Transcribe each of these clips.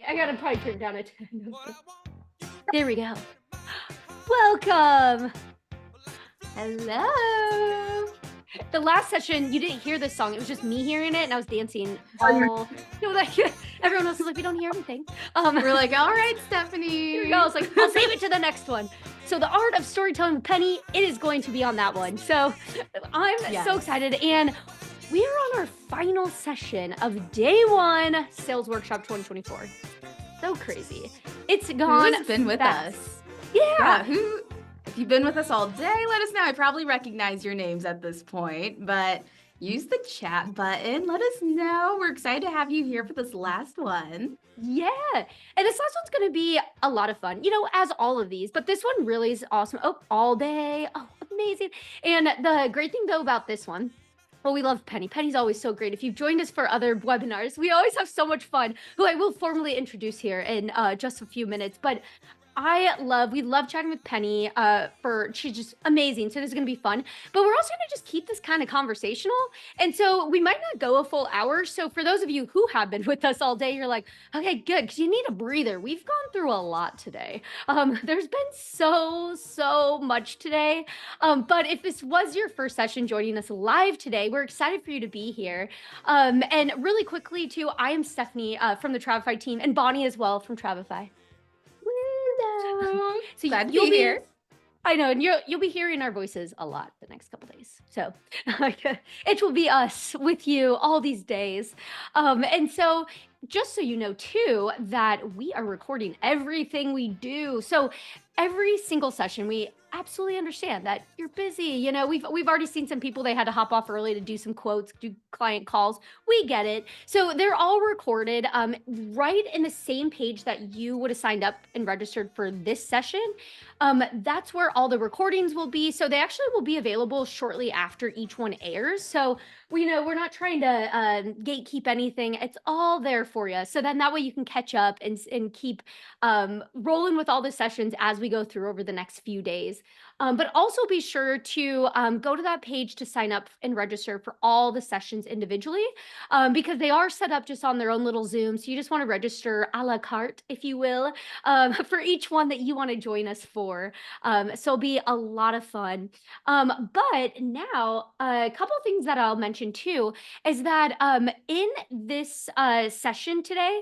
I gotta probably turn down a 10. There we go. Welcome. Hello. The last session, you didn't hear this song. It was just me hearing it, and I was dancing all. Like everyone else was like, "We don't hear anything." We're like, "All right, Stephanie." Here we go. I was like, "I'll save it to the next one." So the art of storytelling with Penny, it is going to be on that one. So I'm so excited, and we are on our final session of day 1 Sales Workshop 2024. So crazy. It's gone. Who's been with us? Yeah. Who? If you've been with us all day, let us know. I probably recognize your names at this point, but use the chat button. Let us know. We're excited to have you here for this last one. Yeah. And this last one's going to be a lot of fun, as all of these, but this one really is awesome. Oh, all day. Oh, amazing. And the great thing though about this one, well, we love Penny. Penny's always so great. If you've joined us for other webinars, we always have so much fun, who I will formally introduce here in just a few minutes. But we love chatting with Penny. She's just amazing. So this is going to be fun, but we're also going to just keep this kind of conversational. And so we might not go a full hour. So for those of you who have been with us all day, you're like, okay, good. Because you need a breather. We've gone through a lot today. There's been so much today. But if this was your first session joining us live today, we're excited for you to be here. And really quickly too, I am Stephanie from the Travify team, and Bonnie as well from Travify. So glad to be here. I know, and you'll be hearing our voices a lot the next couple days. So it will be us with you all these days. And so just so you know too, that we are recording everything we do. So every single session, we absolutely understand that you're busy. We've already seen some people, they had to hop off early to do some quotes, do client calls. We get it. So they're all recorded right in the same page that you would have signed up and registered for this session. That's where all the recordings will be. So they actually will be available shortly after each one airs. So we're not trying to gatekeep anything. It's all there for you. So then that way you can catch up and keep rolling with all the sessions as we go through over the next few days. But also be sure to go to that page to sign up and register for all the sessions individually, because they are set up just on their own little Zoom. So you just want to register a la carte, if you will, for each one that you want to join us for. So it'll be a lot of fun. But now a couple things that I'll mention too is that in this session today,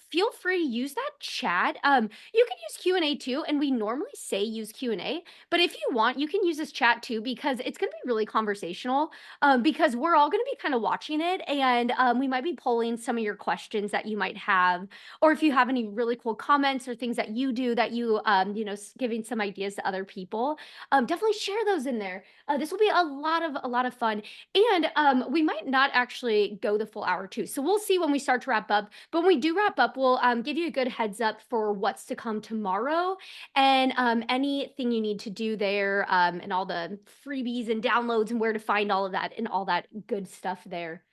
feel free to use that chat. You can use Q&A too, and we normally say use Q&A, but if you want, you can use this chat too, because it's going to be really conversational, because we're all going to be kind of watching it, and we might be polling some of your questions that you might have, or if you have any really cool comments or things that you do that you, giving some ideas to other people, definitely share those in there. This will be a lot of fun, and we might not actually go the full hour too. So we'll see when we start to wrap up. But when we do wrap up, we'll give you a good heads up for what's to come tomorrow, and anything you need to do there, and all the freebies and downloads and where to find all of that and all that good stuff there.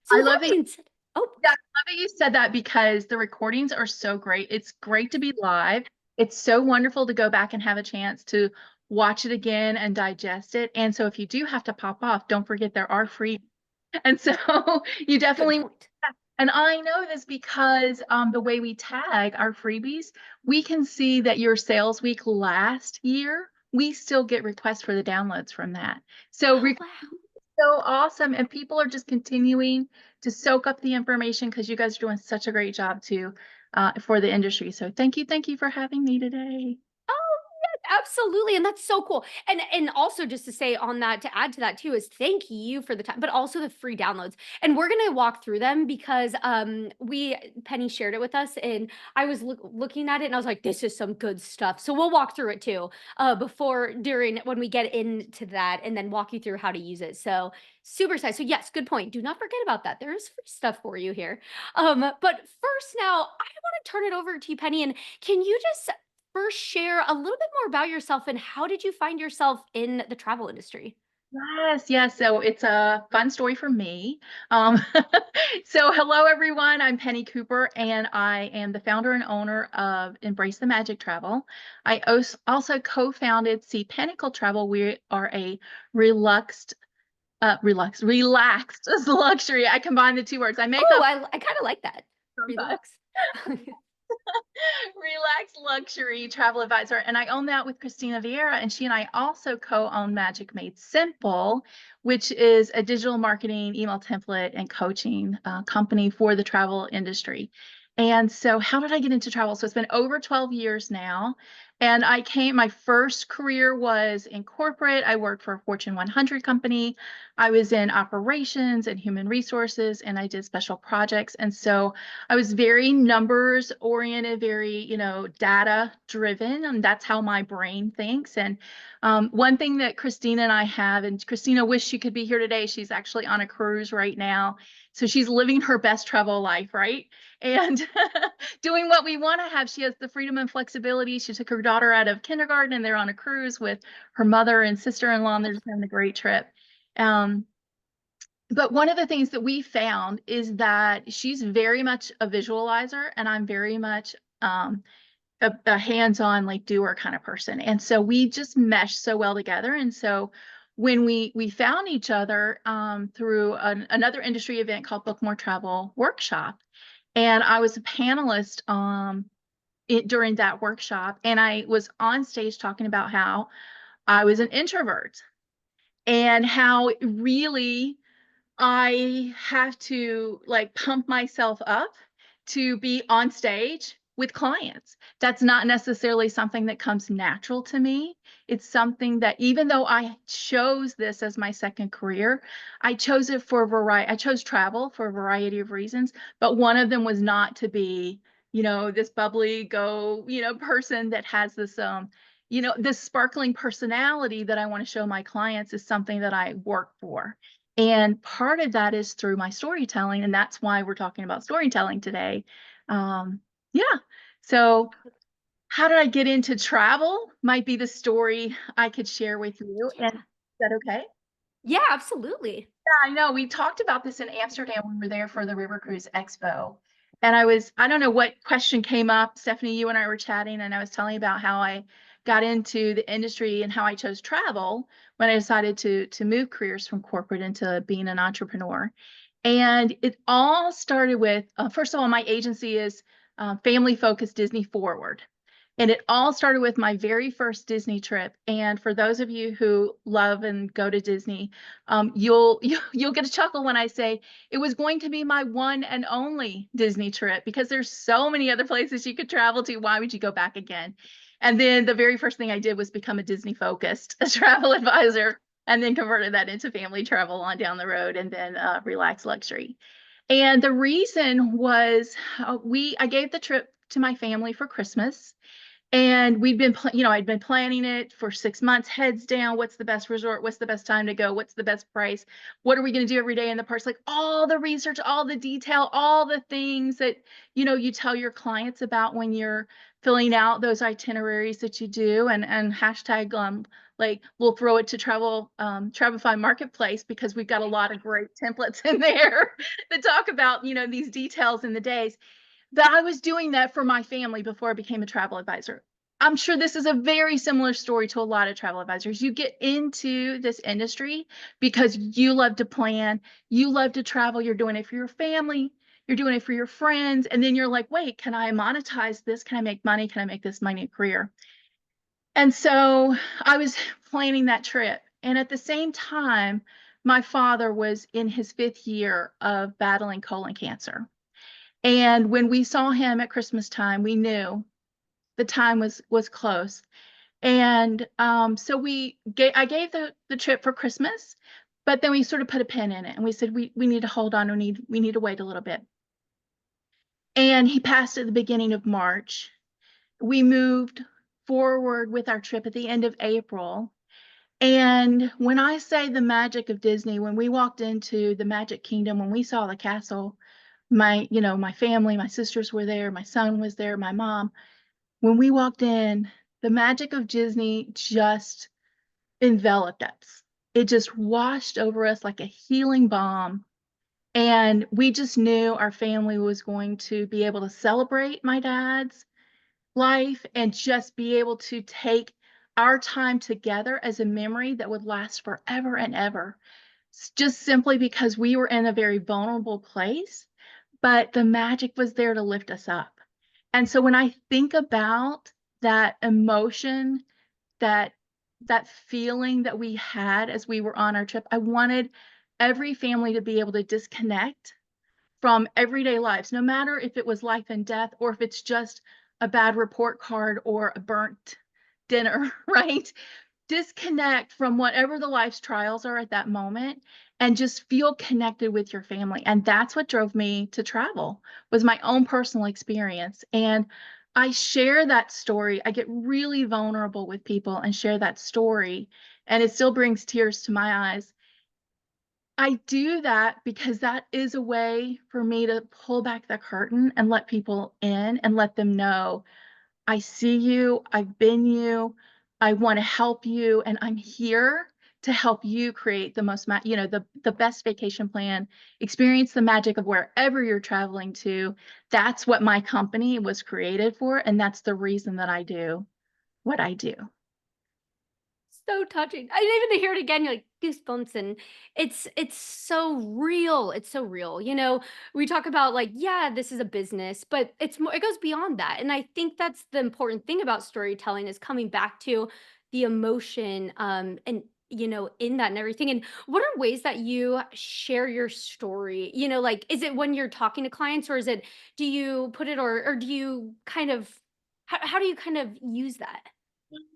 So I love it. Oh, yeah, I love that you said that, because the recordings are so great. It's great to be live. It's so wonderful to go back and have a chance to watch it again and digest it. And so if you do have to pop off, don't forget there are free. And so you definitely, and I know this because the way we tag our freebies, we can see that your sales week last year, we still get requests for the downloads from that. So wow. so awesome. And people are just continuing to soak up the information, because you guys are doing such a great job too, for the industry. So thank you for having me today. Oh, yes, absolutely. And that's so cool. And also just to say on that, to add to that too, is thank you for the time, but also the free downloads. And we're going to walk through them because Penny shared it with us, and I was looking at it and I was like, this is some good stuff. So we'll walk through it too, when we get into that, and then walk you through how to use it. So super excited. So yes, good point. Do not forget about that. There is free stuff for you here. But first now I want to turn it over to you, Penny, and can you just first share a little bit more about yourself, and how did you find yourself in the travel industry? Yes. So it's a fun story for me. So hello, everyone. I'm Penny Cooper, and I am the founder and owner of Embrace the Magic Travel. I also co-founded Sea Pinnacle Travel. We are a relaxed luxury. I combine the two words. I kind of like that. Relax. Relax. Relaxed Luxury Travel Advisor, and I own that with Christina Vieira, and she and I also co-own Magic Made Simple, which is a digital marketing, email template, and coaching company for the travel industry. And so how did I get into travel? So it's been over 12 years now. And my first career was in corporate. I worked for a Fortune 100 company. I was in operations and human resources, and I did special projects. And so I was very numbers oriented, very, data driven, and that's how my brain thinks. And one thing that Christina and I have, and Christina wished she could be here today. She's actually on a cruise right now. So she's living her best travel life, right? And doing what we want to have. She has the freedom and flexibility. She took her daughter out of kindergarten and they're on a cruise with her mother and sister-in-law, and they're just having a great trip. Um, but one of the things that we found is that she's very much a visualizer, and I'm very much a hands-on, like, doer kind of person. And so we just mesh so well together. And so when we found each other through another industry event called Book More Travel Workshop, and I was a panelist during that workshop, and I was on stage talking about how I was an introvert and how really I have to, like, pump myself up to be on stage with clients. That's not necessarily something that comes natural to me. It's something that, even though I chose this as my second career, I chose it for a variety. I chose travel for a variety of reasons, but one of them was not to be, this bubbly person that has this sparkling personality that I want to show my clients is something that I work for. And part of that is through my storytelling, and that's why we're talking about storytelling today. Yeah. So how did I get into travel? Might be the story I could share with you. And Yeah. is that okay? Yeah, absolutely. Yeah, I know. We talked about this in Amsterdam when we were there for the River Cruise Expo. And I don't know what question came up. Stephanie, you and I were chatting, and I was telling about how I got into the industry and how I chose travel when I decided to move careers from corporate into being an entrepreneur. And it all started with, first of all, my agency is Family Focused Disney Forward. And it all started with my very first Disney trip. And for those of you who love and go to Disney, you'll get a chuckle when I say it was going to be my one and only Disney trip, because there's so many other places you could travel to. Why would you go back again? And then the very first thing I did was become a Disney focused travel advisor, and then converted that into family travel on down the road, and then Relax Luxury. And the reason was I gave the trip to my family for Christmas. And I'd been planning it for 6 months, heads down. What's the best resort? What's the best time to go? What's the best price? What are we going to do every day in the parks? Like, all the research, all the detail, all the things that, you tell your clients about when you're filling out those itineraries that you do. And hashtag, like, we'll throw it to Travefy Marketplace, because we've got a lot of great templates in there that talk about, these details in the days. That I was doing that for my family before I became a travel advisor. I'm sure this is a very similar story to a lot of travel advisors. You get into this industry because you love to plan, you love to travel, you're doing it for your family, you're doing it for your friends, and then you're like, wait, can I monetize this? Can I make money? Can I make this my new career? And so I was planning that trip. And at the same time, my father was in his 5th year of battling colon cancer. And when we saw him at Christmas time, we knew the time was close. And so I gave the trip for Christmas, but then we sort of put a pin in it, and we said we need to hold on. We need to wait a little bit. And he passed at the beginning of March. We moved forward with our trip at the end of April. And when I say the magic of Disney, when we walked into the Magic Kingdom, when we saw the castle, my family, my sisters were there, my son was there, my mom. When we walked in, the magic of Disney just enveloped us. It just washed over us like a healing balm. And we just knew our family was going to be able to celebrate my dad's life and just be able to take our time together as a memory that would last forever and ever. Just simply because we were in a very vulnerable place, but the magic was there to lift us up. And so when I think about that emotion, that that feeling that we had as we were on our trip, I wanted every family to be able to disconnect from everyday lives, no matter if it was life and death or if it's just a bad report card or a burnt dinner, right? Disconnect from whatever the life's trials are at that moment and just feel connected with your family. And that's what drove me to travel, was my own personal experience. And I share that story. I get really vulnerable with people and share that story, and it still brings tears to my eyes. I do that because that is a way for me to pull back the curtain and let people in and let them know, I see you, I've been you, I want to help you, and I'm here to help you create the most, the best vacation plan, experience the magic of wherever you're traveling to. That's what my company was created for, and that's the reason that I do what I do. So touching. I even to hear it again, you're like goosebumps, and it's so real. It's so real. We talk about like, yeah, this is a business, but it's more. It goes beyond that, and I think that's the important thing about storytelling is coming back to the emotion, and in that and everything. And what are ways that you share your story? Like, is it when you're talking to clients, or is it do you put it, or do you kind of how do you kind of use that?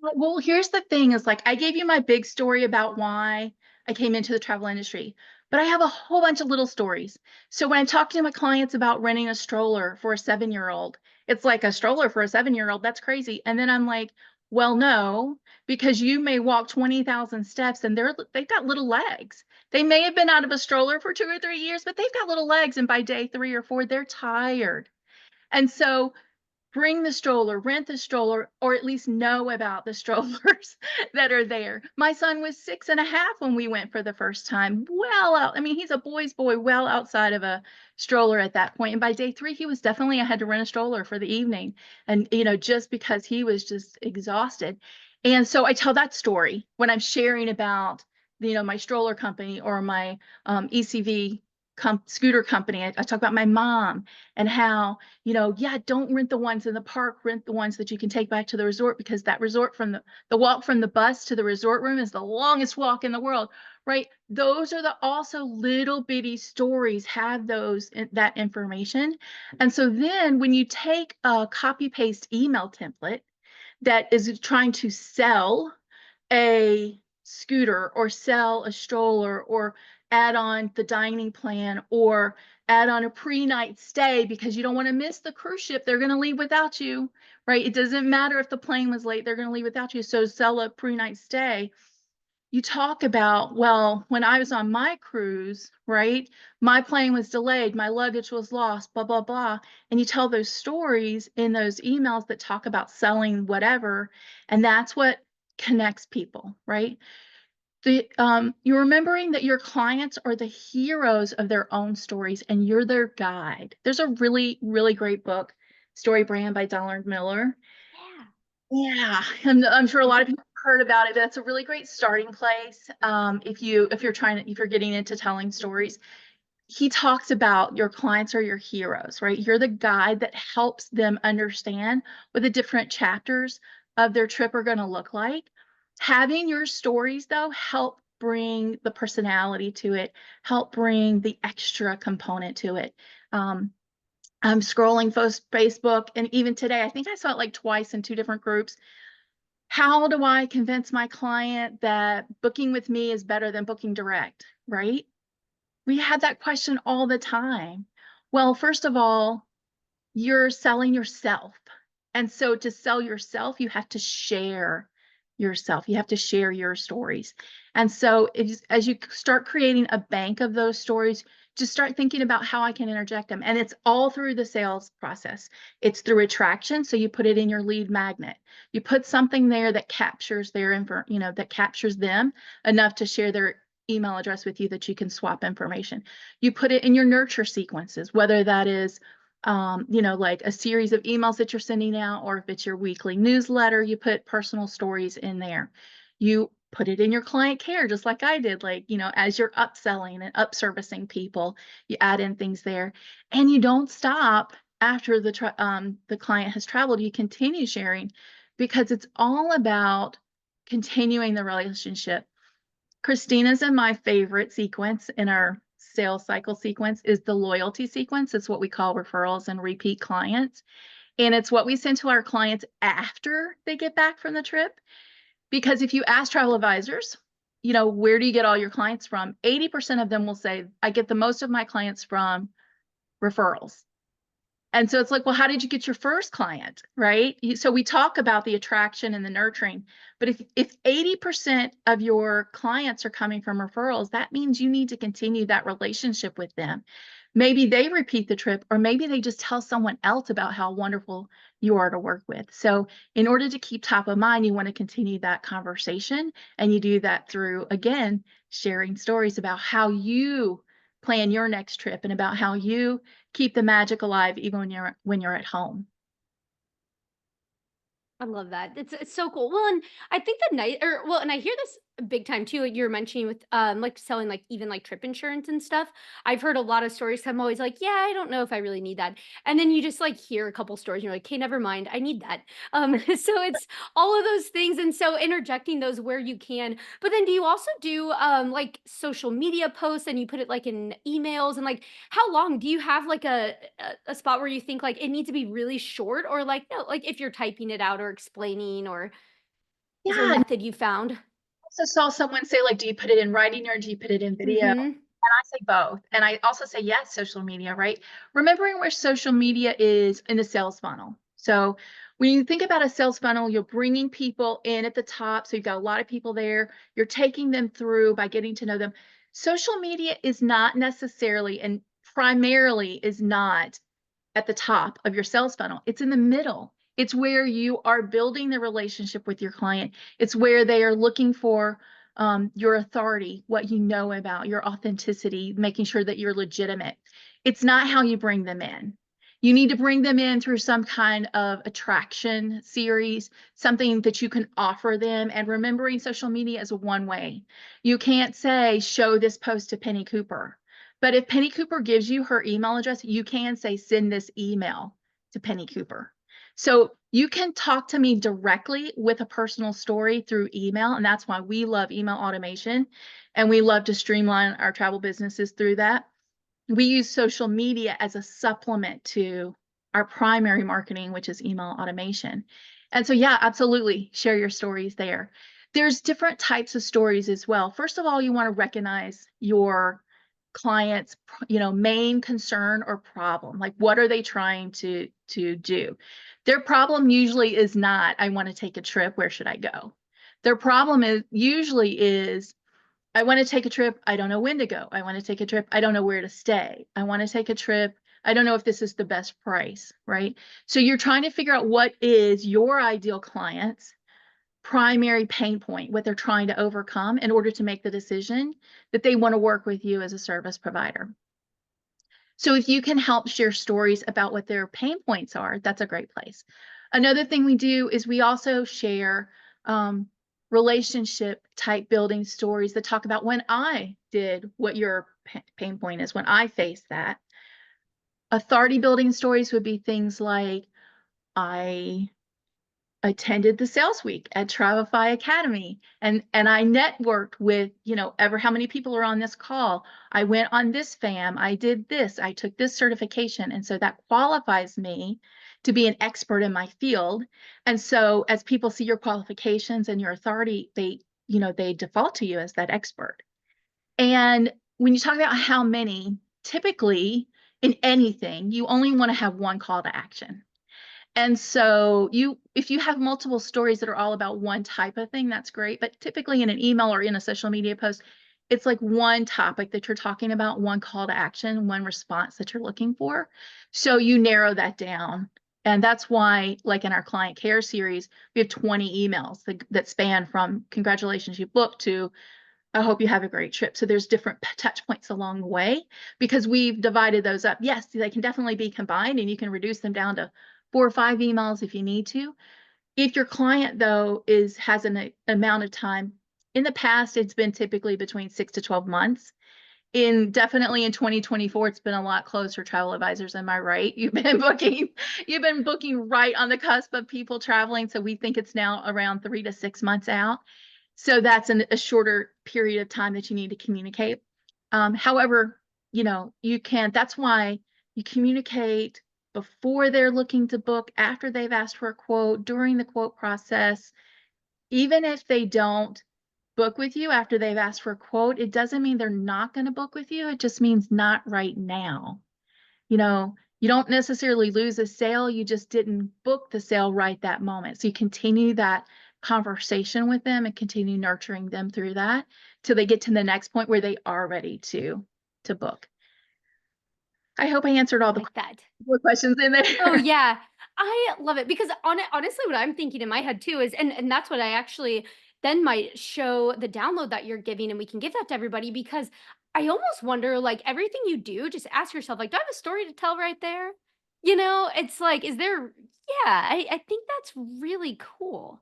Well, here's the thing is like I gave you my big story about why I came into the travel industry, but I have a whole bunch of little stories. So when I'm talking to my clients about renting a stroller for a 7-year-old, it's like a stroller for a 7-year-old, that's crazy. And then I'm like, well, no, because you may walk 20,000 steps and they've got little legs. They may have been out of a stroller for 2 or 3 years, but they've got little legs. And by day 3 or 4, they're tired. And so bring the stroller, rent the stroller, or at least know about the strollers that are there. My son was 6.5 when we went for the first time. Well out, I mean, he's a boy's boy, well outside of a stroller at that point. And by day 3, he was definitely, I had to rent a stroller for the evening. And, just because he was just exhausted. And so I tell that story when I'm sharing about, my stroller company or my ECV scooter company. I talk about my mom and how, yeah, don't rent the ones in the park, rent the ones that you can take back to the resort, because that resort from the walk from the bus to the resort room is the longest walk in the world, right? Those are the also little bitty stories, have that information. And so then when you take a copy paste email template that is trying to sell a scooter or sell a stroller or add on the dining plan or add on a pre-night stay because you don't want to miss the cruise ship. They're going to leave without you, right? It doesn't matter if the plane was late, they're going to leave without you. So sell a pre-night stay. You talk about, well, when I was on my cruise, right, my plane was delayed, my luggage was lost, blah, blah, blah. And you tell those stories in those emails that talk about selling whatever. And that's what connects people, right? You're remembering that your clients are the heroes of their own stories and you're their guide. There's a really, really great book, Story Brand by Donald Miller. Yeah. Yeah, and I'm sure a lot of people have heard about it. But that's a really great starting place. If you're getting into telling stories. He talks about your clients are your heroes, right? You're the guide that helps them understand what the different chapters of their trip are going to look like. Having your stories, though, help bring the personality to it, help bring the extra component to it. I'm scrolling Facebook, and even today, I think I saw it like twice in 2 different groups. How do I convince my client that booking with me is better than booking direct, right? We had that question all the time. Well, first of all, you're selling yourself. And so to sell yourself, you have to share yourself. You have to share your stories. And so as you start creating a bank of those stories, just start thinking about how I can interject them. And it's all through the sales process. It's through attraction. So you put it in your lead magnet. You put something there that captures their info, that captures them enough to share their email address with you that you can swap information. You put it in your nurture sequences, whether that is like a series of emails that you're sending out, or if it's your weekly newsletter, you put personal stories in there. You put it in your client care, just like I did. Like, as you're upselling and upservicing people, you add in things there, and you don't stop after the client has traveled. You continue sharing, because it's all about continuing the relationship. Christina's and my favorite sequence in our sales cycle sequence is the loyalty sequence. It's what we call referrals and repeat clients. And it's what we send to our clients after they get back from the trip. Because if you ask travel advisors, where do you get all your clients from? 80% of them will say, I get the most of my clients from referrals. And so it's like, well, how did you get your first client, right? So we talk about the attraction and the nurturing, but if 80% of your clients are coming from referrals, that means you need to continue that relationship with them. Maybe they repeat the trip, or maybe they just tell someone else about how wonderful you are to work with. So in order to keep top of mind, you want to continue that conversation, and you do that through, again, sharing stories about how you plan your next trip and about how you keep the magic alive even when you're at home. I love that. It's so cool. Well, and I think the night or well, and I hear this big time too. Like you're mentioning with like selling like even like trip insurance and stuff. I've heard a lot of stories. I'm always like, yeah, I don't know if I really need that. And then you just like hear a couple stories and you're like, okay, never mind, I need that. So it's all of those things. And so interjecting those where you can. But then do you also do like social media posts and you put it like in emails and like how long do you have like a spot where you think like it needs to be really short or like no, like if you're typing it out or explaining or is there a Yeah, method you found? also saw someone say, like, do you put it in writing or do you put it in video? And Mhm. I say both. And I also say, yes, social media, right? Remembering where social media is in the sales funnel. So when you think about a sales funnel, you're bringing people in at the top. So you've got a lot of people there. You're taking them through by getting to know them. Social media is not necessarily and primarily is not at the top of your sales funnel. It's in the middle. It's where you are building the relationship with your client. It's where they are looking for your authority, what you know about, your authenticity, making sure that you're legitimate. It's not how you bring them in. You need to bring them in through some kind of attraction series, something that you can offer them. And remembering social media is one way. You can't say, show this post to Penny Cooper. But if Penny Cooper gives you her email address, you can say, send this email to Penny Cooper. So you can talk to me directly with a personal story through email. And that's why we love email automation. And we love to streamline our travel businesses through that. We use social media as a supplement to our primary marketing, which is email automation. And so, yeah, absolutely share your stories there. There's different types of stories as well. First of all, you want to recognize your client's main concern or problem. Like, what are they trying to do? Their problem usually is not, I want to take a trip, where should I go? Their problem is usually I want to take a trip, I don't know when to go. I want to take a trip, I don't know where to stay. I want to take a trip, I don't know if this is the best price, right? So you're trying to figure out what is your ideal client's primary pain point, what they're trying to overcome in order to make the decision that they want to work with you as a service provider. So if you can help share stories about what their pain points are, that's a great place. Another thing we do is we also share relationship type building stories that talk about when I did what your pain point is, when I faced that. Authority building stories would be things like, I attended the sales week at Travify Academy, and I networked with, ever how many people are on this call. I went on this FAM, I did this, I took this certification, and so that qualifies me to be an expert in my field. And so as people see your qualifications and your authority, they default to you as that expert. And when you talk about how many, typically in anything, you only want to have one call to action. And so if you have multiple stories that are all about one type of thing, that's great. But typically in an email or in a social media post, it's like one topic that you're talking about, one call to action, one response that you're looking for. So you narrow that down. And that's why, like in our client care series, we have 20 emails that span from congratulations, you booked, to I hope you have a great trip. So there's different touch points along the way because we've divided those up. Yes, they can definitely be combined, and you can reduce them down to 4 or 5 emails if you need to. If your client, though, has an amount of time in the past, it's been typically between 6 to 12 months. Definitely in 2024, it's been a lot closer, travel advisors. Am I right? You've been booking right on the cusp of people traveling. So we think it's now around 3 to 6 months out. So that's a shorter period of time that you need to communicate. However, that's why you communicate before they're looking to book, after they've asked for a quote, during the quote process. Even if they don't book with you after they've asked for a quote, it doesn't mean they're not going to book with you. It just means not right now. You don't necessarily lose a sale. You just didn't book the sale right that moment. So you continue that conversation with them and continue nurturing them through that till they get to the next point where they are ready to book. I hope I answered all I the like that. questions in there. Oh yeah. I love it because honestly, what I'm thinking in my head too is, and that's what I actually then might show the download that you're giving, and we can give that to everybody because I almost wonder, like everything you do, just ask yourself, like, do I have a story to tell right there? It's like, is there? Yeah, I think that's really cool.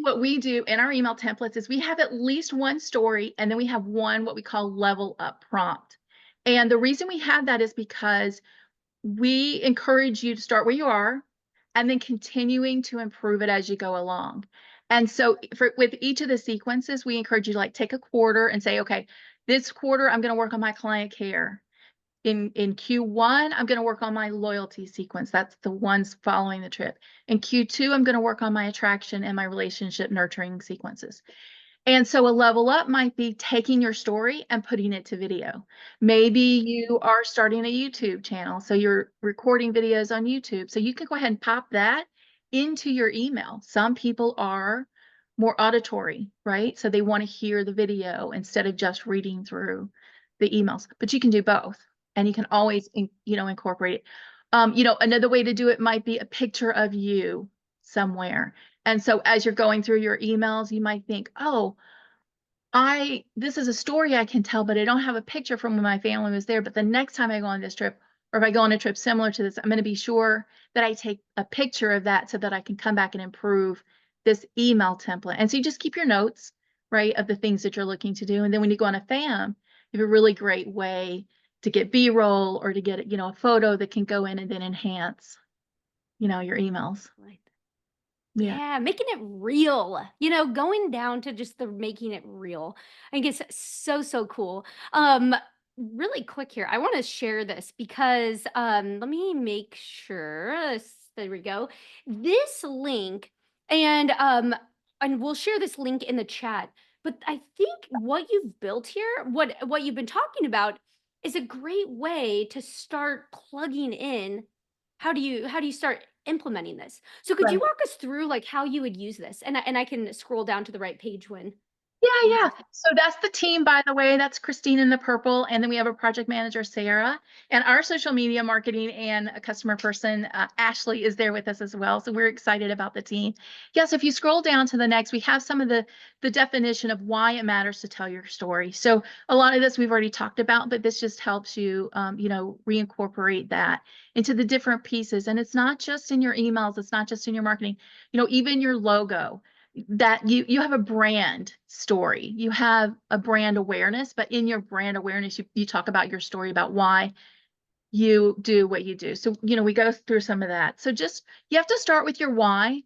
What we do in our email templates is we have at least one story, and then we have one what we call level up prompt. And the reason we have that is because we encourage you to start where you are and then continuing to improve it as you go along. And so with each of the sequences, we encourage you to like take a quarter and say, okay, this quarter I'm going to work on my client care. In Q1, I'm going to work on my loyalty sequence. That's the ones following the trip. In Q2, I'm going to work on my attraction and my relationship nurturing sequences. And so a level up might be taking your story and putting it to video. Maybe you are starting a YouTube channel, so you're recording videos on YouTube. So you can go ahead and pop that into your email. Some people are more auditory, right? So they want to hear the video instead of just reading through the emails. But you can do both, and you can always, incorporate it. Another way to do it might be a picture of you somewhere. And so as you're going through your emails, you might think, oh, this is a story I can tell, but I don't have a picture from when my family was there. But the next time I go on this trip, or if I go on a trip similar to this, I'm going to be sure that I take a picture of that so that I can come back and improve this email template. And so you just keep your notes, right, of the things that you're looking to do. And then when you go on a FAM, you have a really great way to get B-roll or to get, a photo that can go in and then enhance, your emails. Right. Yeah. Yeah, making it real, going down to just the making it real. I think it's so cool. Really quick here. I want to share this because let me make sure. There we go. This link and we'll share this link in the chat. But I think what you've built here, what you've been talking about is a great way to start plugging in. How do you start implementing this? So could you Right. walk us through like how you would use this? And I can scroll down to the right page when Yeah, you yeah. have it. So that's the team, by the way. That's Christine in the purple. And then we have a project manager, Sarah. And our social media marketing and a customer person, Ashley, is there with us as well. So we're excited about the team. Yes, if you scroll down to the next, we have some of the definition of why it matters to tell your story. So a lot of this we've already talked about, but this just helps you, reincorporate that into the different pieces. And it's not just in your emails. It's not just in your marketing, even your logo, that you have a brand story, you have a brand awareness, but in your brand awareness, you talk about your story about why you do what you do. So, we go through some of that. So just, you have to start with your why,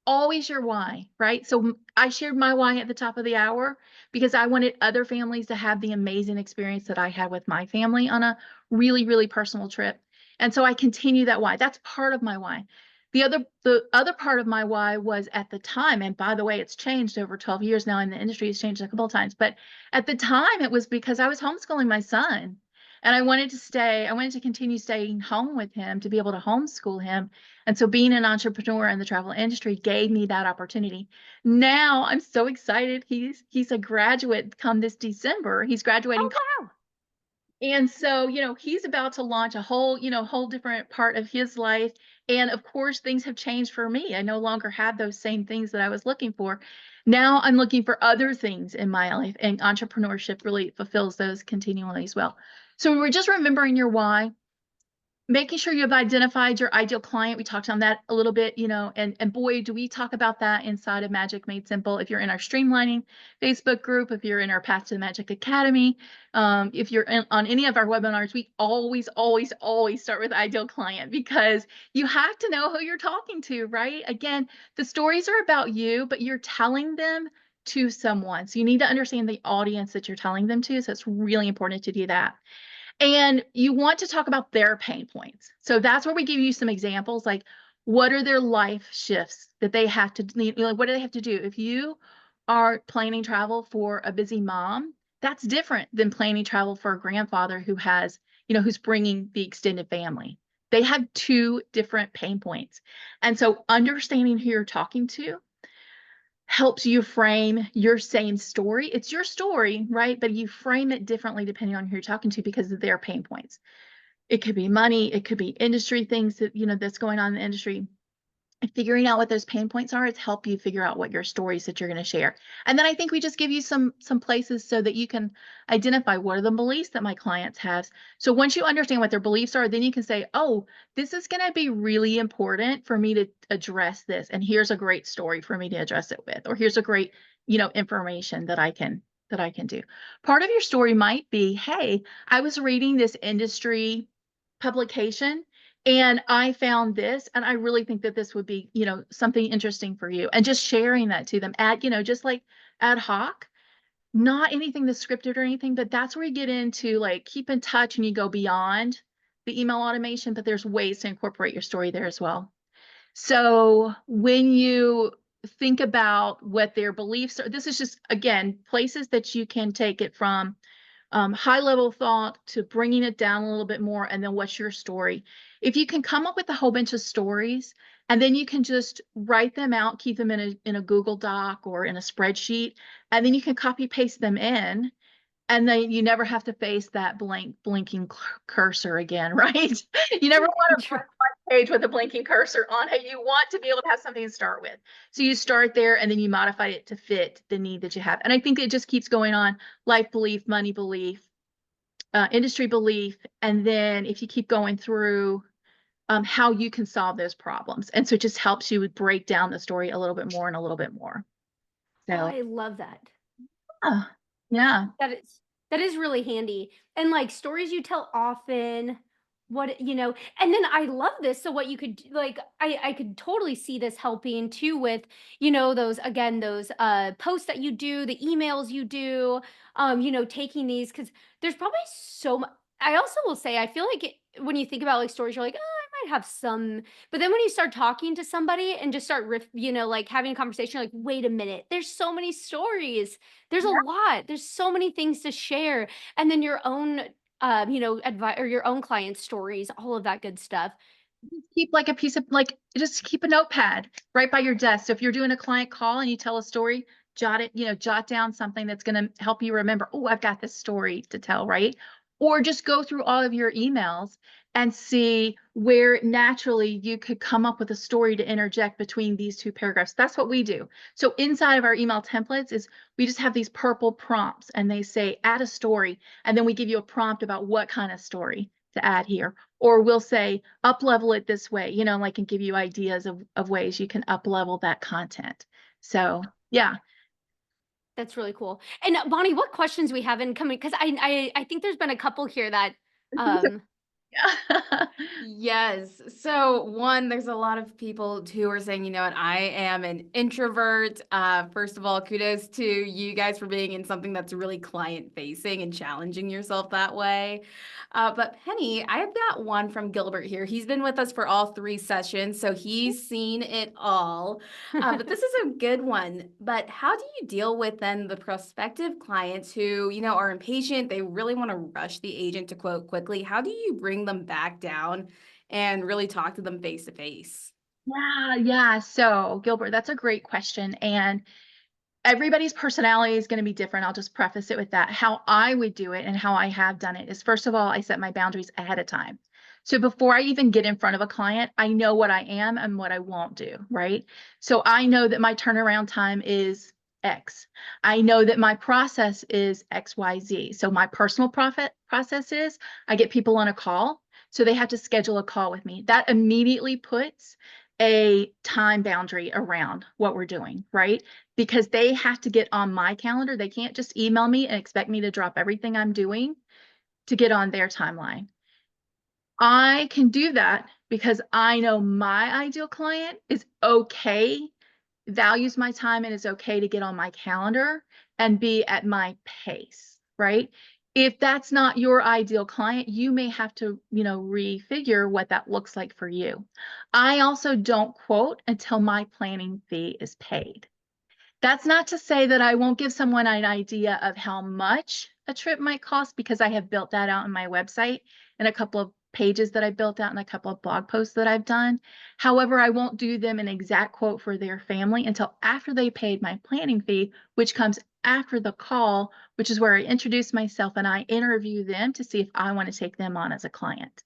always your why, right? So I shared my why at the top of the hour because I wanted other families to have the amazing experience that I had with my family on a really, really personal trip. And so I continue that why. That's part of my why. The other part of my why was at the time, and by the way, it's changed over 12 years now in the industry, it's changed a couple of times, but at the time it was because I was homeschooling my son and I wanted to continue staying home with him to be able to homeschool him. And so being an entrepreneur in the travel industry gave me that opportunity. Now I'm so excited. He's a graduate come this December. He's graduating. Oh wow. And so, he's about to launch a whole different part of his life. And of course, things have changed for me. I no longer have those same things that I was looking for. Now I'm looking for other things in my life, and entrepreneurship really fulfills those continually as well. So we're just remembering your why. making sure you've identified your ideal client. We talked on that a little bit, and boy, do we talk about that inside of Magic Made Simple. If you're in our streamlining Facebook group, if you're in our Path to the Magic Academy, if you're on any of our webinars, we always, always, always start with ideal client, because you have to know who you're talking to, right? Again, the stories are about you, but you're telling them to someone. So you need to understand the audience that you're telling them to. So it's really important to do that. And you want to talk about their pain points. So that's where we give you some examples, like what are their life shifts that they have to, what do they have to do? If you are planning travel for a busy mom, that's different than planning travel for a grandfather who has, who's bringing the extended family. They have two different pain points. And so understanding who you're talking to helps you frame your same story. It's your story, right? But you frame it differently depending on who you're talking to because of their pain points. It could be money, it could be industry things that, that's going on in the industry. And figuring out what those pain points are, it's help you figure out what your stories that you're going to share. And then I think we just give you some places so that you can identify what are the beliefs that my clients have. So once you understand what their beliefs are, then you can say, oh, this is going to be really important for me to address this. And here's a great story for me to address it with, or here's a great, information that I can do. Part of your story might be, hey, I was reading this industry publication and I found this, and I really think that this would be, something interesting for you. And just sharing that to them just like ad hoc, not anything that's scripted or anything, but that's where you get into like keep in touch and you go beyond the email automation, but there's ways to incorporate your story there as well. So when you think about what their beliefs are, this is just, again, places that you can take it from high level thought to bringing it down a little bit more. And then what's your story? If you can come up with a whole bunch of stories and then you can just write them out, keep them in a Google Doc or in a spreadsheet, and then you can copy paste them in. And then you never have to face that blinking cursor again, right? You never want to True. page with a blinking cursor on it. You want to be able to have something to start with. So you start there and then you modify it to fit the need that you have. And I think it just keeps going on: life belief, money belief, industry belief. And then if you keep going through how you can solve those problems. And so it just helps you break down the story a little bit more and a little bit more. Oh, So, I love that. yeah. That is really handy. And like stories you tell often, and then I love this. So what you could like I could totally see this helping too with, those posts that you do, the emails you do, taking these because there's probably so much. I also will say I feel like when you think about like stories, you're like, oh, I might have some, but then when you start talking to somebody and just start like having a conversation, you're like, wait a minute, there's so many stories, there's a lot. There's so many things to share. And then your own, advice or your own client stories, all of that good stuff. Keep like a piece of just keep a notepad right by your desk. So if you're doing a client call and you tell a story, jot down something that's going to help you remember, oh, I've got this story to tell, right? Or just go through all of your emails and see where naturally you could come up with a story to interject between these two paragraphs. That's what we do. So inside of our email templates is we just have these purple prompts and they say add a story, and then we give you a prompt about what kind of story to add here. Or we'll say up level it this way, like, and give you ideas of ways you can up level that content. So yeah. That's really cool. And Bonnie, what questions we have incoming? Because I think there's been a couple here that um Yeah. Yes. So one, there's a lot of people who are saying, you know what, I am an introvert. First of all, kudos to you guys for being in something that's really client facing and challenging yourself that way. But Penny, I've got one from Gilbert here. He's been with us for all 3 sessions, so he's seen it all. But this is a good one. But how do you deal with then the prospective clients who, are impatient? They really want to rush the agent to quote quickly. How do you bring them back down and really talk to them face to face? Yeah. So Gilbert, that's a great question. And everybody's personality is going to be different. I'll just preface it with that. How I would do it and how I have done it is, first of all, I set my boundaries ahead of time. So before I even get in front of a client, I know what I am and what I won't do, right? So I know that my turnaround time is X. I know that my process is XYZ. So my personal process is I get people on a call. So they have to schedule a call with me. That immediately puts a time boundary around what we're doing, right? Because they have to get on my calendar. They can't just email me and expect me to drop everything I'm doing to get on their timeline. I can do that because I know my ideal client is okay, values my time, and is okay to get on my calendar and be at my pace, right? If that's not your ideal client, you may have to, refigure what that looks like for you. I also don't quote until my planning fee is paid. That's not to say that I won't give someone an idea of how much a trip might cost, because I have built that out on my website and a couple of pages that I built out and a couple of blog posts that I've done. However, I won't do them an exact quote for their family until after they paid my planning fee, which comes after the call, which is where I introduce myself and I interview them to see if I want to take them on as a client.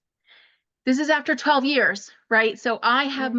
This is after 12 years, right? So I have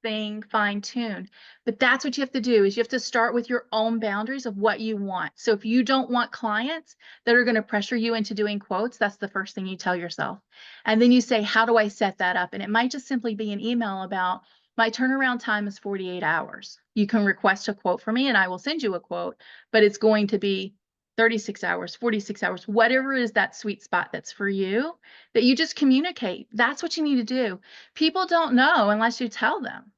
thing fine-tuned. But that's what you have to do, is you have to start with your own boundaries of what you want. So if you don't want clients that are going to pressure you into doing quotes, that's the first thing you tell yourself. And then you say, how do I set that up? And it might just simply be an email about, my turnaround time is 48 hours. You can request a quote from me and I will send you a quote, but it's going to be 36 hours, 46 hours, whatever is that sweet spot that's for you, that you just communicate. That's what you need to do. People don't know unless you tell them.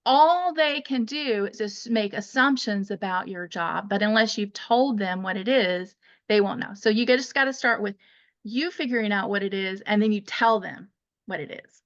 All they can do is just make assumptions about your job, but unless you've told them what it is, they won't know. So you just got to start with you figuring out what it is, and then you tell them what it is.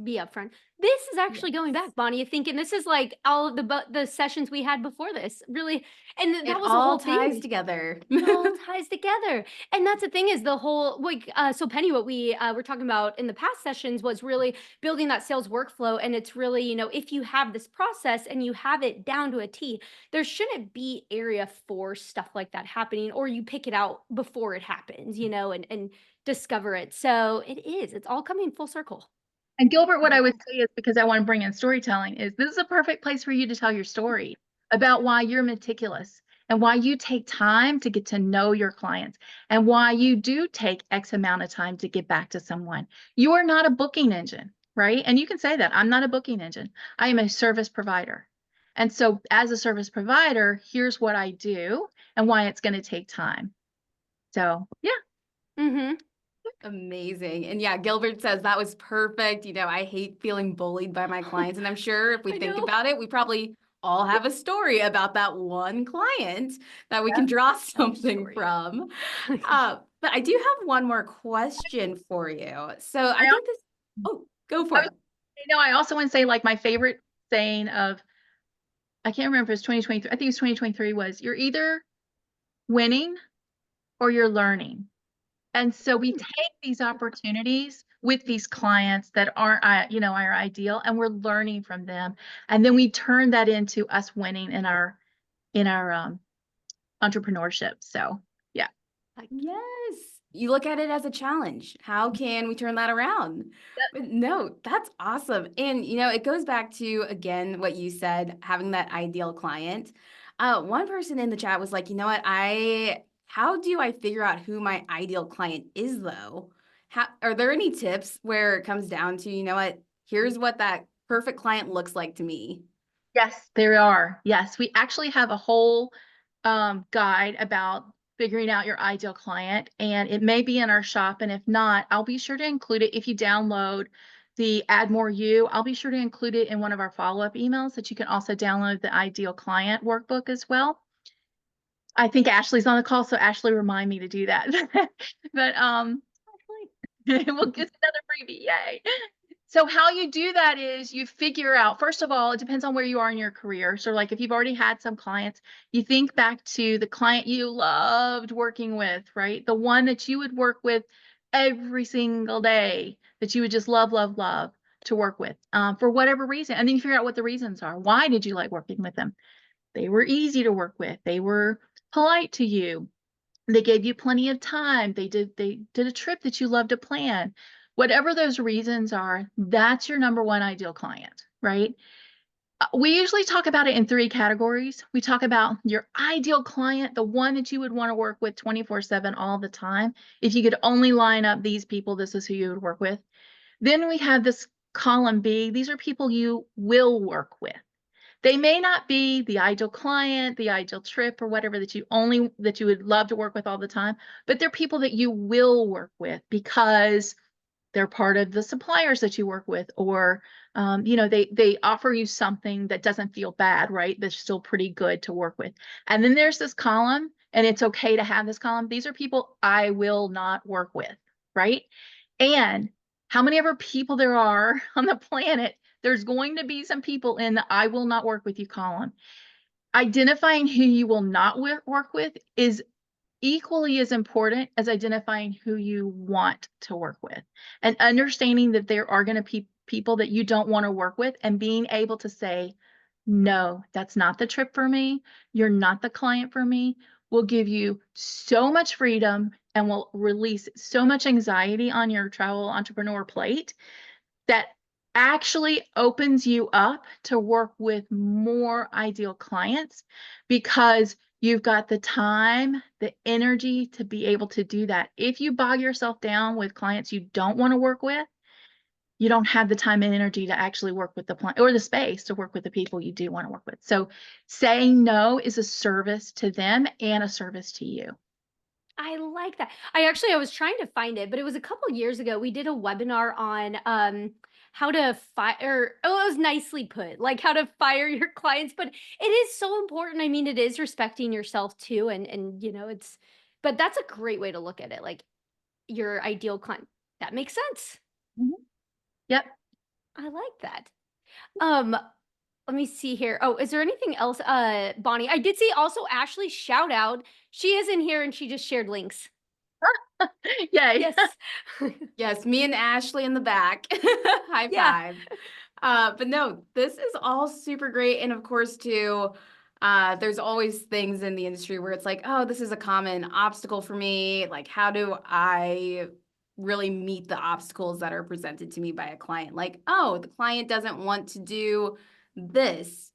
Be upfront. This is actually going Yes. back, Bonnie, thinking this is like all of the sessions we had before this, really, and It that was the all whole ties thing. together. It all ties together. And that's the thing, is the whole like so Penny, what we were talking about in the past sessions was really building that sales workflow. And it's really, if you have this process and you have it down to a T, there shouldn't be area for stuff like that happening, or you pick it out before it happens, and discover it. So it's all coming full circle. And Gilbert, what I would say is, because I want to bring in storytelling, is this is a perfect place for you to tell your story about why you're meticulous and why you take time to get to know your clients and why you do take X amount of time to get back to someone. You are not a booking engine, right? And you can say that I'm not a booking engine. I am a service provider. And so as a service provider, here's what I do and why it's going to take time. So yeah. Mm-hmm. Amazing. And yeah, Gilbert says that was perfect. I hate feeling bullied by my clients. And I'm sure if we I think know. about it, we probably all have a story about that one client that we can draw something story. from. But I do have one more question for you. So I think this, oh, go for it. I also want to say, like, my favorite saying of, I can't remember if it's 2023. I think it's 2023, was, you're either winning or you're learning. And so we take these opportunities with these clients that aren't, our ideal, and we're learning from them. And then we turn that into us winning in our entrepreneurship. So yeah. Yes. You look at it as a challenge. How can we turn that around? But no, that's awesome. And, it goes back to, again, what you said, having that ideal client. One person in the chat was like, you know what, how do I figure out who my ideal client is, though? Are there any tips where it comes down to, you know what, here's what that perfect client looks like to me? Yes, there are. Yes, we actually have a whole guide about figuring out your ideal client, and it may be in our shop. And if not, I'll be sure to include it. If you download the Add More You, I'll be sure to include it in one of our follow-up emails, that you can also download the ideal client workbook as well. I think Ashley's on the call, so Ashley, remind me to do that. But we'll get another freebie. Yay. So how you do that is you figure out, first of all, it depends on where you are in your career. So like if you've already had some clients, you think back to the client you loved working with, right? The one that you would work with every single day, that you would just love, love, love to work with, for whatever reason. And then you figure out what the reasons are. Why did you like working with them? They were easy to work with. They were polite to you. They gave you plenty of time. They did a trip that you love to plan. Whatever those reasons are, that's your number one ideal client, right? We usually talk about it in 3 categories. We talk about your ideal client, the one that you would want to work with 24/7 all the time. If you could only line up these people, this is who you would work with. Then we have this column B. These are people you will work with. They may not be the ideal client, the ideal trip, or whatever that you would love to work with all the time, but they're people that you will work with because they're part of the suppliers that you work with, or they offer you something that doesn't feel bad, right? That's still pretty good to work with. And then there's this column, and it's okay to have this column. These are people I will not work with, right? And how many ever people there are on the planet, there's going to be some people in the I will not work with you column. Identifying who you will not work with is equally as important as identifying who you want to work with, and understanding that there are going to be people that you don't want to work with, and being able to say, no, that's not the trip for me. You're not the client for me. Will give you so much freedom and will release so much anxiety on your travel entrepreneur plate that actually opens you up to work with more ideal clients, because you've got the time, the energy to be able to do that. If you bog yourself down with clients you don't want to work with, you don't have the time and energy to actually work with the client, or the space to work with the people you do want to work with. So saying no is a service to them and a service to you. I like that. I was trying to find it, but it was a couple years ago. We did a webinar on how to fire. Oh, it was nicely put, like how to fire your clients. But it is so important. I mean, it is respecting yourself too, and it's. But that's a great way to look at it. Like your ideal client. That makes sense. Mhm. Yep. I like that. Um, let me see here. Oh, is there anything else? Bonnie, I did see also Ashley shout out. She is in here and she just shared links. Yay. Yes. Yes, me and Ashley in the back. High Yeah. five. But no, this is all super great. And of course, too, there's always things in the industry where it's like, oh, this is a common obstacle for me. Like, how do I really meet the obstacles that are presented to me by a client? Like, oh, the client doesn't want to do this.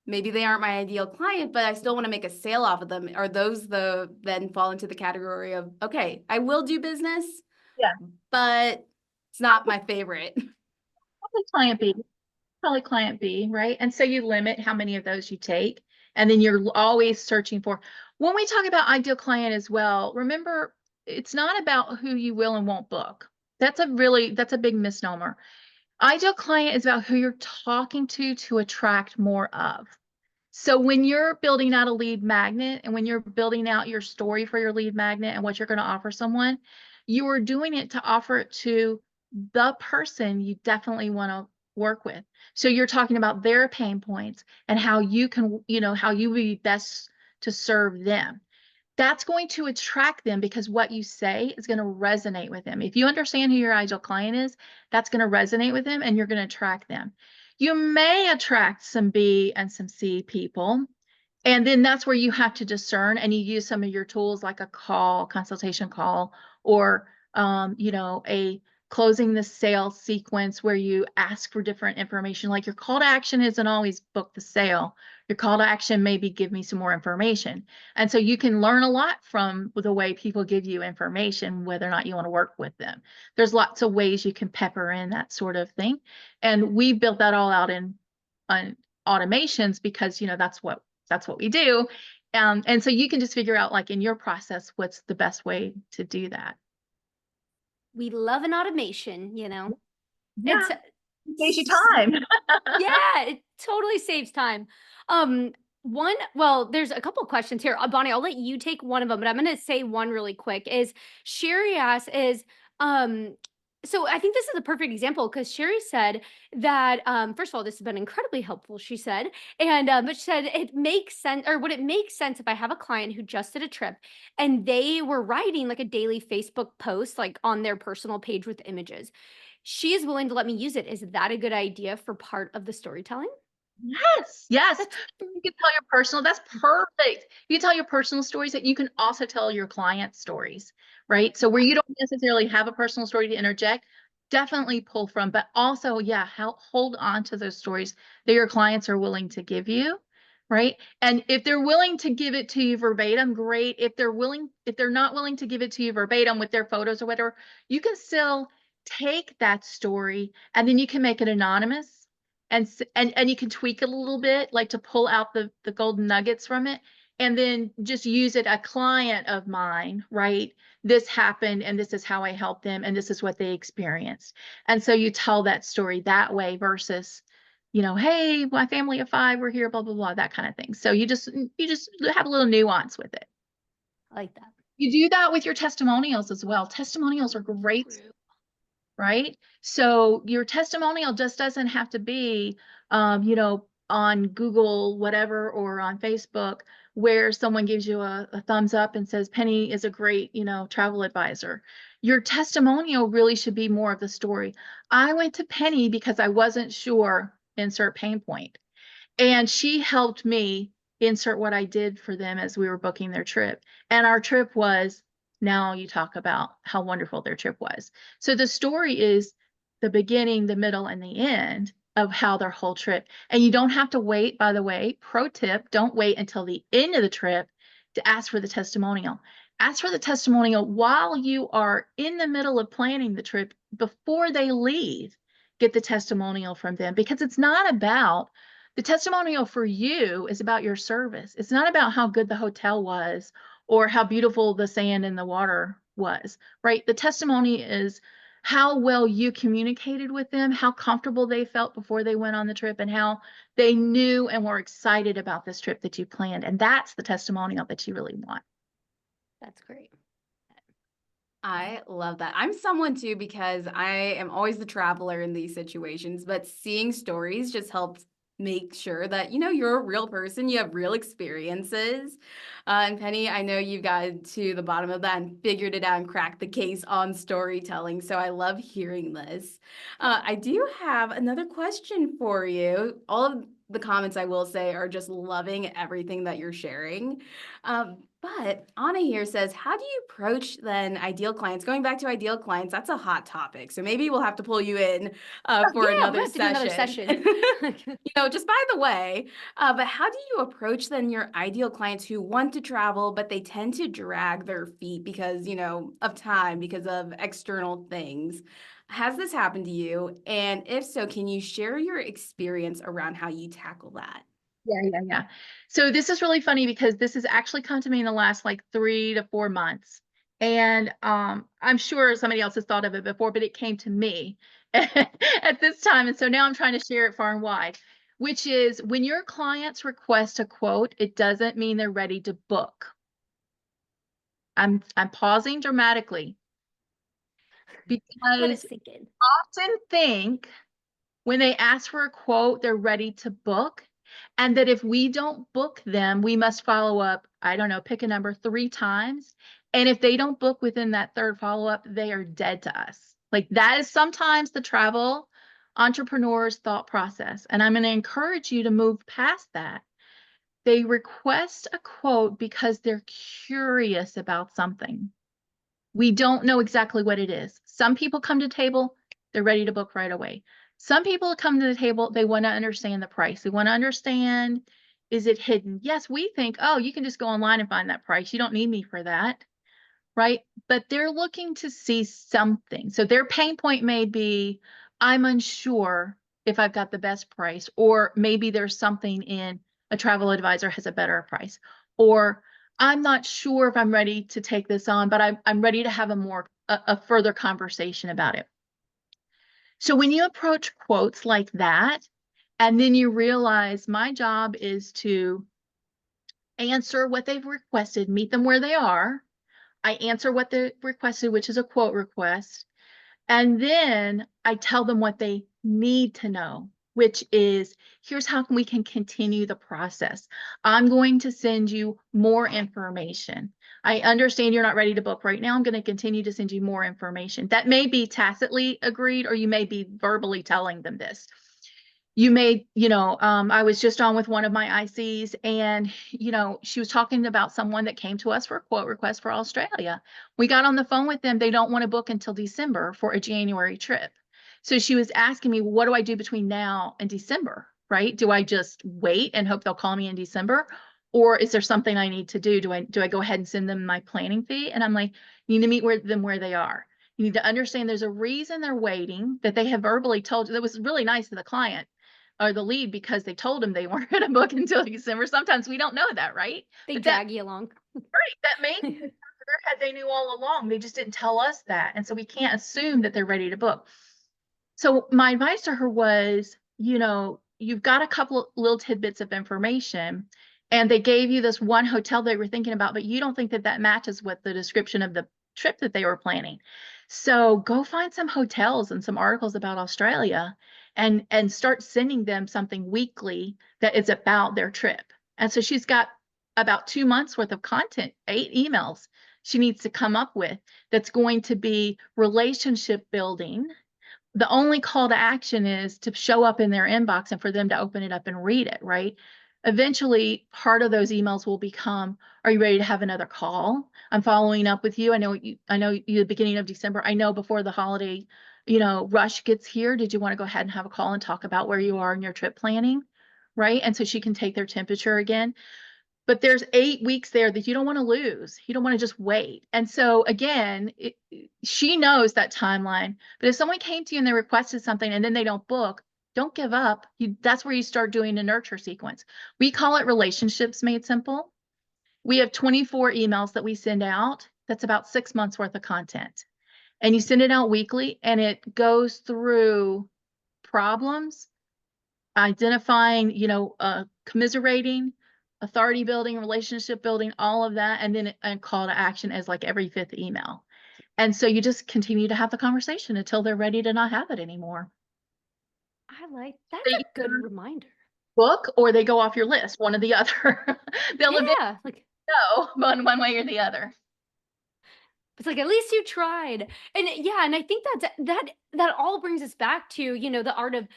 Maybe they aren't my ideal client, but I still want to make a sale off of them. Are those then fall into the category of, okay, I will do business, Yeah. but it's not my favorite. Probably client B. Probably client B, right? And so you limit how many of those you take. And then you're always searching for, when we talk about ideal client as well, remember, it's not about who you will and won't book. That's a big misnomer. Ideal client is about who you're talking to attract more of. So when you're building out a lead magnet, and when you're building out your story for your lead magnet and what you're going to offer someone, you are doing it to offer it to the person you definitely want to work with. So you're talking about their pain points and how you can, how you would be best to serve them. That's going to attract them, because what you say is going to resonate with them. If you understand who your ideal client is, that's going to resonate with them and you're going to attract them. You may attract some B and some C people, and then that's where you have to discern, and you use some of your tools like a consultation call, or a closing the sale sequence where you ask for different information. Like, your call to action isn't always book the sale. Your call to action maybe give me some more information. And so you can learn a lot from the way people give you information, whether or not you want to work with them. There's lots of ways you can pepper in that sort of thing. And we built that all out on automations, because that's what we do. And so you can just figure out, like, in your process, what's the best way to do that. We love an automation. Yeah, It's it saves you time. yeah, it totally saves time. Um, there's a couple questions here. Bonnie, I'll let you take one of them, but I'm going to say one really quick. Is Sherry asks is um so I think this is a perfect example because Sherry said that first of all, this has been incredibly helpful, she said. And but she said it makes sense, or would it make sense if I have a client who just did a trip and they were writing like a daily Facebook post like on their personal page with images. She is willing to let me use it. Is that a good idea for part of the storytelling? Yes, yes. That's You can tell your personal, that's perfect. You can tell your personal stories, that you can also tell your client stories, right? So where you don't necessarily have a personal story to interject, definitely pull from, but also, yeah, hold on to those stories that your clients are willing to give you, right? And if they're willing to give it to you verbatim, great. If they're not willing to give it to you verbatim with their photos or whatever, you can still take that story and then you can make it anonymous and you can tweak it a little bit, like to pull out the golden nuggets from it, and then just use it. A client of mine, right? This happened and this is how I helped them and this is what they experienced. And so you tell that story that way versus, hey, my family of 5, we're here, blah, blah, blah, that kind of thing. So you just have a little nuance with it. I like that. You do that with your testimonials as well. Testimonials are great, True. right? So your testimonial just doesn't have to be, on Google, whatever, or on Facebook, where someone gives you a thumbs up and says, Penny is a great, travel advisor. Your testimonial really should be more of the story. I went to Penny because I wasn't sure, insert pain point. And she helped me insert what I did for them as we were booking their trip. And our trip was, now you talk about how wonderful their trip was. So the story is the beginning, the middle, and the end of how their whole trip. And you don't have to wait, by the way, pro tip, don't wait until the end of the trip to ask for the testimonial. Ask for the testimonial while you are in the middle of planning the trip before they leave. Get the testimonial from them, because it's not about the testimonial for you is about your service. It's not about how good the hotel was or how beautiful the sand and the water was, right? The testimony is how well you communicated with them, how comfortable they felt before they went on the trip, and how they knew and were excited about this trip that you planned. And that's the testimonial that you really want. That's great. I love that. I'm someone too, because I am always the traveler in these situations, but seeing stories just helps make sure that, you're a real person, you have real experiences. And Penny, I know you've gotten to the bottom of that and figured it out and cracked the case on storytelling. So I love hearing this. I do have another question for you. All of the comments, I will say, are just loving everything that you're sharing. But Anna here says, how do you approach then ideal clients? Going back to ideal clients, that's a hot topic. So maybe we'll have to pull you in Oh, for yeah, we'll another have to do another session. session. Just by the way, but how do you approach then your ideal clients who want to travel, but they tend to drag their feet because, of time, because of external things? Has this happened to you? And if so, can you share your experience around how you tackle that? Yeah. So this is really funny because this has actually come to me in the last like 3 to 4 months. And I'm sure somebody else has thought of it before, but it came to me at this time. And so now I'm trying to share it far and wide, which is when your clients request a quote, it doesn't mean they're ready to book. I'm pausing dramatically Let it because sink in. often think when they ask for a quote, they're ready to book. And that if we don't book them, we must follow up, I don't know, pick a number 3 times. And if they don't book within that 3rd follow-up, they are dead to us. Like that is sometimes the travel entrepreneur's thought process. And I'm going to encourage you to move past that. They request a quote because they're curious about something. We don't know exactly what it is. Some people come to the table, they're ready to book right away. Some people come to the table, they want to understand the price. They want to understand, is it hidden? Yes, we think, oh, you can just go online and find that price. You don't need me for that, right? But they're looking to see something. So their pain point may be, I'm unsure if I've got the best price, or maybe there's something in a travel advisor has a better price, or I'm not sure if I'm ready to take this on, but I'm ready to have a further conversation about it. So when you approach quotes like that, and then you realize my job is to answer what they've requested, meet them where they are. I answer what they requested, which is a quote request. And then I tell them what they need to know, which is here's how we can continue the process. I'm going to send you more information. I understand you're not ready to book right now. I'm going to continue to send you more information. That may be tacitly agreed, or you may be verbally telling them this. you made, I was just on with one of my ICs and, she was talking about someone that came to us for a quote request for Australia. We got on the phone with them. They don't want to book until December for a January trip. So she was asking me, what do I do between now and December? Right? Do I just wait and hope they'll call me in December? Or is there something I need to do? Do I go ahead and send them my planning fee? And I'm like, you need to meet them where they are. You need to understand there's a reason they're waiting, that they have verbally told you. That was really nice of the client or the lead, because they told him they weren't going to book until December. Sometimes we don't know that, right? They But that, drag you along. right, that may be in their head, they knew all along. They just didn't tell us that. And so we can't assume that they're ready to book. So my advice to her was, you've got a couple of little tidbits of information, and they gave you this one hotel they were thinking about, but you don't think that that matches with the description of the trip that they were planning. So go find some hotels and some articles about Australia, and start sending them something weekly that is about their trip. And so she's got about 2 months worth of content, 8 emails she needs to come up with, that's going to be relationship building. The only call to action is to show up in their inbox and for them to open it up and read it, right? Eventually, part of those emails will become, are you ready to have another call? I'm following up with you. I know you the beginning of December. I know before the holiday, rush gets here. Did you want to go ahead and have a call and talk about where you are in your trip planning? Right? And so she can take their temperature again. But there's 8 weeks there that you don't want to lose. You don't want to just wait. And so again, she knows that timeline. But if someone came to you and they requested something and then they don't book, don't give up. That's where you start doing a nurture sequence. We call it relationships made simple. We have 24 emails that we send out. That's about 6 months worth of content. And you send it out weekly, and it goes through problems, identifying, commiserating, authority building, relationship building, all of that, and then a call to action as like every 5th email. And so you just continue to have the conversation until they're ready to not have it anymore. That's They a good either reminder. book or they go off your list, one or the other. They'll eventually Yeah, like go one way or the other. it's like, at least you tried. And yeah, and I think that all brings us back to, the art of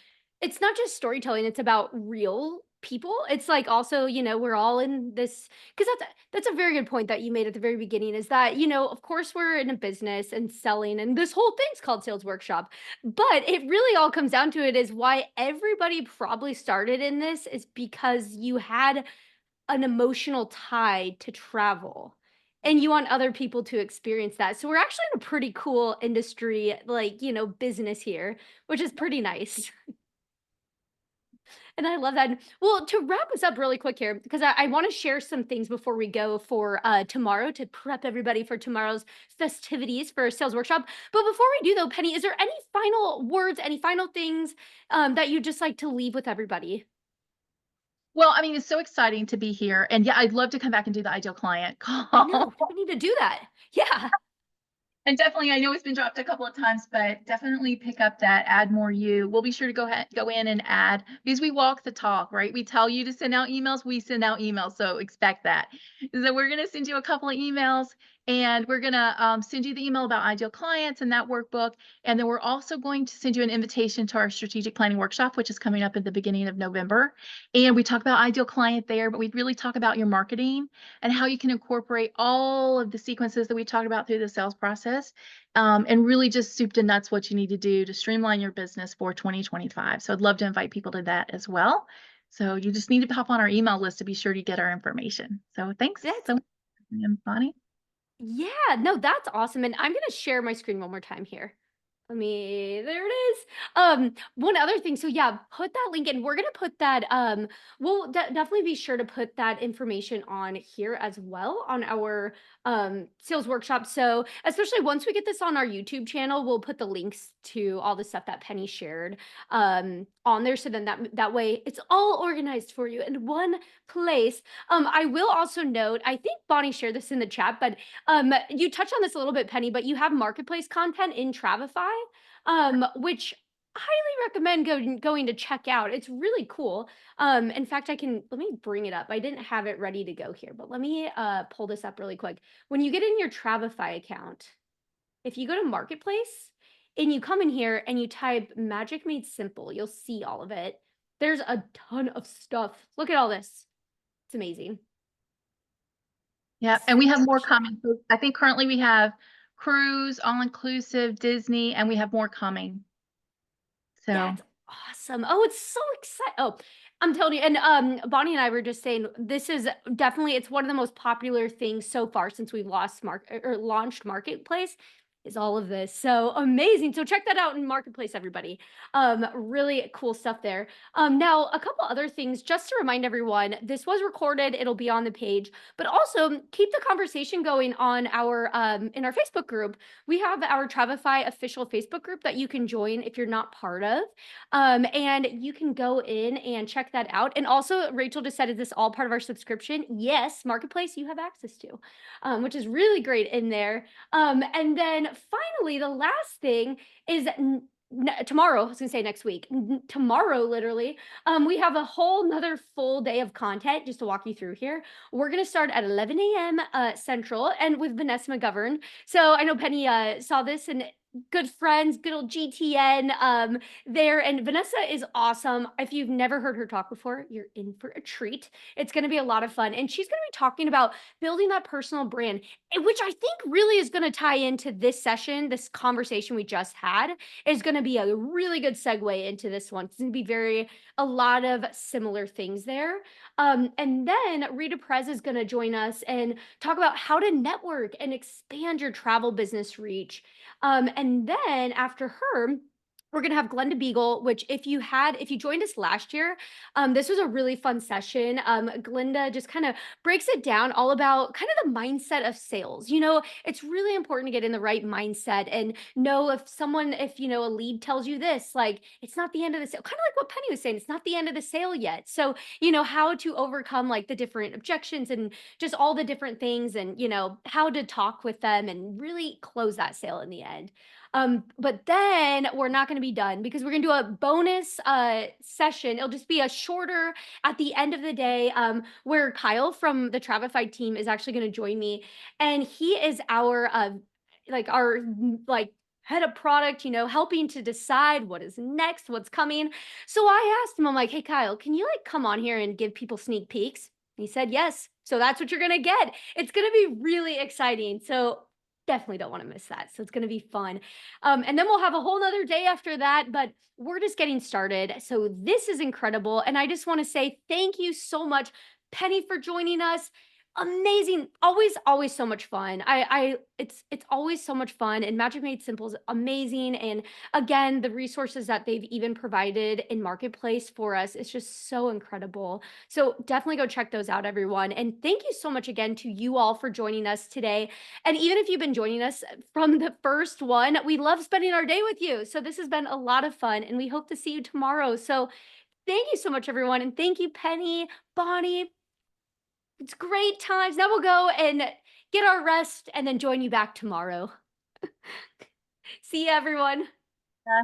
it's not just storytelling, it's about real people. It's like also, we're all in this because that's a very good point that you made at the very beginning is that, of course we're in a business and selling and this whole thing's called sales workshop. But it really all comes down to it is why everybody probably started in this is because you had an emotional tie to travel and you want other people to experience that. So we're actually in a pretty cool industry, like, business here, which is pretty nice. And I love that. Well, to wrap us up really quick here, because I want to share some things before we go for tomorrow to prep everybody for tomorrow's festivities for sales workshop. But before we do, though, Penny, is there any final words, any final things that you'd just like to leave with everybody? Well, I mean, it's so exciting to be here. And yeah, I'd love to come back and do the ideal client I call. know we need to do that. Yeah. And definitely, I know it's been dropped a couple of times, but definitely pick up that add more you. We'll be sure to go in and add, because we walk the talk, right? We tell you to send out emails, we send out emails, so expect that. So we're going to send you a couple of emails, and we're going to send you the email about ideal clients and that workbook. And then we're also going to send you an invitation to our strategic planning workshop, which is coming up at the beginning of November. And we talk about ideal client there, but we really talk about your marketing and how you can incorporate all of the sequences that we talked about through the sales process, and really just soup to nuts what you need to do to streamline your business for 2025. So I'd love to invite people to that as well. So you just need to pop on our email list to be sure to get our information. So thanks That's so much, Bonnie. Yeah, no, that's awesome, and I'm gonna share my screen one more time here. There it is. One other thing, so yeah, put that link in. We're gonna put that, we'll definitely be sure to put that information on here as well on our sales workshop. So especially once we get this on our YouTube channel, we'll put the links to all the stuff that Penny shared on there. So then that way it's all organized for you in one place. I will also note, I think Bonnie shared this in the chat, but you touched on this a little bit, Penny, but you have marketplace content in Travefy, which highly recommend going to check out. It's really cool. In fact, let me bring it up. I didn't have it ready to go here, but let me pull this up really quick. When you get in your Travefy account, if you go to marketplace and you come in here and you type magic made simple, you'll see all of it. There's a ton of stuff. Look at all this. It's amazing. Yeah, and we have more coming. So I think currently we have cruise, all inclusive, Disney, and we have more coming. So That's awesome. Oh, it's so exciting. Oh, I'm telling you, and Bonnie and I were just saying this is definitely it's one of the most popular things so far since we've lost or launched Marketplace is all of this. So amazing. So check that out in Marketplace, everybody. Really cool stuff there. Now a couple other things just to remind everyone, this was recorded, it'll be on the page, but also keep the conversation going on our in our Facebook group. We have our Travify official Facebook group that you can join if you're not part of. And you can go in and check that out. And also, Rachel just said, is this all part of our subscription? Yes, Marketplace you have access to, which is really great in there. And then finally, the last thing is tomorrow. I was gonna say next week. Tomorrow, literally, we have a whole nother full day of content just to walk you through here. We're gonna start at 11 a.m. Central, and with Vanessa McGovern. So I know Penny saw this and good friends, good old GTN there. And Vanessa is awesome. If you've never heard her talk before, you're in for a treat. It's going to be a lot of fun. And she's going to be talking about building that personal brand, which I think really is going to tie into this session. This conversation we just had is going to be a really good segue into this one. It's going to be a lot of similar things there. And then Rita Perez is going to join us and talk about how to network and expand your travel business reach. And then after her, we're going to have Glenda Beagle, which if you joined us last year, this was a really fun session. Glenda just kind of breaks it down all about kind of the mindset of sales. It's really important to get in the right mindset and know if a lead tells you this, like, it's not the end of the sale, kind of like what Penny was saying, it's not the end of the sale yet. So, how to overcome like the different objections and just all the different things and, how to talk with them and really close that sale in the end. But then we're not going to be done because we're going to do a bonus session. It'll just be a shorter at the end of the day where Kyle from the Travify team is actually going to join me. And he is our head of product, helping to decide what is next, what's coming. So I asked him, I'm like, hey, Kyle, can you like come on here and give people sneak peeks? He said, yes. So that's what you're going to get. It's going to be really exciting. So definitely don't want to miss that. So it's going to be fun. And then we'll have a whole nother day after that, but we're just getting started. So this is incredible. And I just want to say thank you so much, Penny, for joining us. Amazing. Always so much fun. It's always so much fun, and Magic Made Simple is amazing. And again, the resources that they've even provided in Marketplace for us is just so incredible. So definitely go check those out, everyone. And thank you so much again to you all for joining us today. And even if you've been joining us from the first one, we love spending our day with you. So this has been a lot of fun, and we hope to see you tomorrow. So thank you so much, everyone. And thank you, Penny, Bonnie. It's great times. Now we'll go and get our rest and then join you back tomorrow. See you, everyone. yeah.